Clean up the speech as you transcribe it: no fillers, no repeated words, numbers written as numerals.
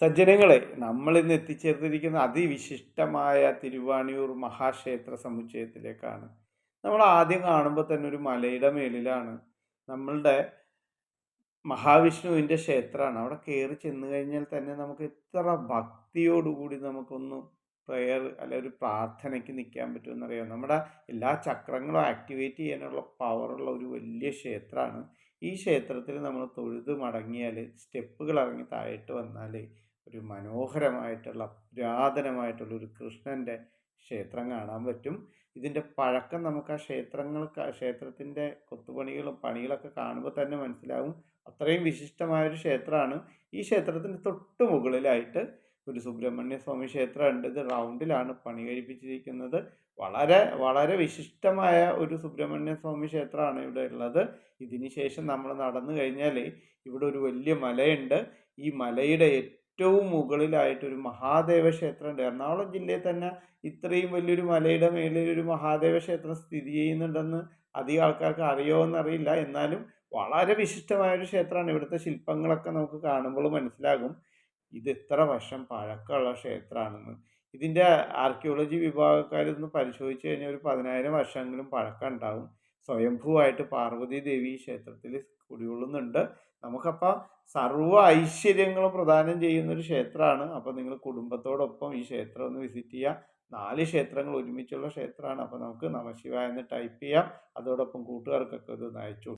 സജ്ജനങ്ങളെ, നമ്മളിന്ന് എത്തിച്ചേർന്നിരിക്കുന്ന അതിവിശിഷ്ടമായ തിരുവാണിയൂർ മഹാക്ഷേത്ര സമുച്ചയത്തിലേക്കാണ്. നമ്മൾ ആദ്യം കാണുമ്പോൾ തന്നെ ഒരു മലയുടെ മേളിലാണ് നമ്മളുടെ മഹാവിഷ്ണുവിൻ്റെ ക്ഷേത്രമാണ്. അവിടെ കയറി ചെന്ന് കഴിഞ്ഞാൽ തന്നെ നമുക്ക് എത്ര ഭക്തിയോടുകൂടി നമുക്കൊന്ന് പ്രെയർ അല്ലെ ഒരു പ്രാർത്ഥനയ്ക്ക് നിൽക്കാൻ പറ്റുമെന്നറിയാം. നമ്മുടെ എല്ലാ ചക്രങ്ങളും ആക്ടിവേറ്റ് ചെയ്യാനുള്ള പവറുള്ള ഒരു വലിയ ക്ഷേത്രമാണ്. ഈ ക്ഷേത്രത്തിൽ നമ്മൾ തൊഴുത് മടങ്ങിയാൽ, സ്റ്റെപ്പുകൾ ഇറങ്ങി താഴോട്ട് വന്നാൽ ഒരു മനോഹരമായിട്ടുള്ള പുരാതനമായിട്ടുള്ള ഒരു കൃഷ്ണൻ്റെ ക്ഷേത്രം കാണാൻ പറ്റും. ഇതിൻ്റെ പഴക്കം നമുക്ക് ആ ക്ഷേത്രത്തിൻ്റെ കൊത്തുപണികളും പണികളൊക്കെ കാണുമ്പോൾ തന്നെ മനസ്സിലാവും. അത്രയും വിശിഷ്ടമായൊരു ക്ഷേത്രമാണ്. ഈ ക്ഷേത്രത്തിന് തൊട്ട് മുകളിലായിട്ട് ഒരു സുബ്രഹ്മണ്യ സ്വാമി ക്ഷേത്രമുണ്ട്. ഇത് റൗണ്ടിലാണ് പണി കഴിപ്പിച്ചിരിക്കുന്നത്. വളരെ വളരെ വിശിഷ്ടമായ ഒരു സുബ്രഹ്മണ്യ സ്വാമി ക്ഷേത്രമാണ് ഇവിടെ ഉള്ളത്. ഇതിന് ശേഷം നമ്മൾ നടന്നു കഴിഞ്ഞാൽ ഇവിടെ ഒരു വലിയ മലയുണ്ട്. ഈ മലയുടെ ഏറ്റവും മുകളിലായിട്ട് ഒരു മഹാദേവ ക്ഷേത്രമുണ്ട്. എറണാകുളം ജില്ലയിൽ തന്നെ ഇത്രയും വലിയൊരു മലയുടെ മേളിൽ ഒരു മഹാദേവ ക്ഷേത്രം സ്ഥിതി ചെയ്യുന്നുണ്ടെന്ന് അധികം ആൾക്കാർക്ക് അറിയുമോ എന്നറിയില്ല. എന്നാലും വളരെ വിശിഷ്ടമായൊരു ക്ഷേത്രമാണ്. ഇവിടുത്തെ ശില്പങ്ങളൊക്കെ നമുക്ക് കാണുമ്പോൾ മനസ്സിലാകും ഇത് എത്ര വർഷം പഴക്കമുള്ള ക്ഷേത്രമാണെന്ന്. ഇതിൻ്റെ ആർക്കിയോളജി വിഭാഗക്കാരൊന്ന് പരിശോധിച്ച് കഴിഞ്ഞാൽ ഒരു 10,000 വർഷമെങ്കിലും പഴക്കം ഉണ്ടാവും. സ്വയംഭൂവായിട്ട് പാർവതി ദേവി ക്ഷേത്രത്തിൽ കുടികൊള്ളുന്നുണ്ട്. നമുക്കപ്പോൾ സർവ്വ ഐശ്വര്യങ്ങളും പ്രദാനം ചെയ്യുന്നൊരു ക്ഷേത്രമാണ്. അപ്പോൾ നിങ്ങൾ കുടുംബത്തോടൊപ്പം ഈ ക്ഷേത്രം ഒന്ന് വിസിറ്റ് ചെയ്യുക. 4 ക്ഷേത്രങ്ങൾ ഒരുമിച്ചുള്ള ക്ഷേത്രമാണ്. അപ്പോൾ നമുക്ക് നമഃശിവായ എന്ന് ടൈപ്പ് ചെയ്യാം. അതോടൊപ്പം കൂട്ടുകാർക്കൊക്കെ ഇത് അയച്ചു